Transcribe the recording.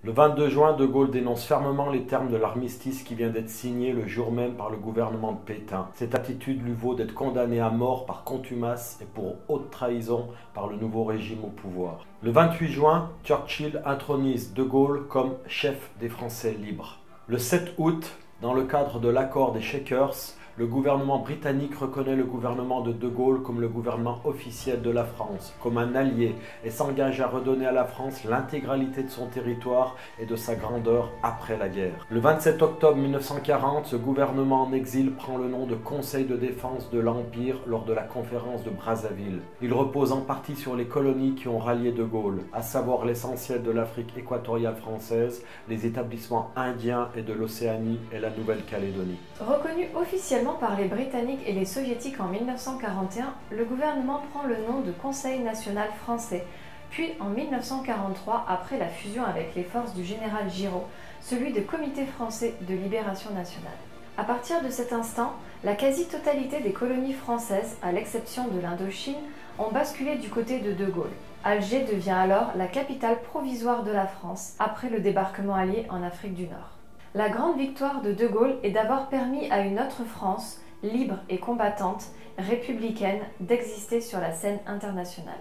Le 22 juin, De Gaulle dénonce fermement les termes de l'armistice qui vient d'être signé le jour même par le gouvernement de Pétain. Cette attitude lui vaut d'être condamné à mort par contumace et pour haute trahison par le nouveau régime au pouvoir. Le 28 juin, Churchill intronise De Gaulle comme chef des Français libres. Le 7 août, dans le cadre de l'accord des Shakers, le gouvernement britannique reconnaît le gouvernement de Gaulle comme le gouvernement officiel de la France, comme un allié, et s'engage à redonner à la France l'intégralité de son territoire et de sa grandeur après la guerre. Le 27 octobre 1940, ce gouvernement en exil prend le nom de Conseil de défense de l'Empire lors de la conférence de Brazzaville. Il repose en partie sur les colonies qui ont rallié De Gaulle, à savoir l'essentiel de l'Afrique équatoriale française, les établissements indiens et de l'Océanie et la Nouvelle-Calédonie. Reconnu officiellement par les Britanniques et les Soviétiques en 1941, le gouvernement prend le nom de Conseil national français, puis en 1943, après la fusion avec les forces du général Giraud, celui de Comité français de libération nationale. À partir de cet instant, la quasi-totalité des colonies françaises, à l'exception de l'Indochine, ont basculé du côté de Gaulle. Alger devient alors la capitale provisoire de la France, après le débarquement allié en Afrique du Nord. La grande victoire de Gaulle est d'avoir permis à une autre France, libre et combattante, républicaine, d'exister sur la scène internationale.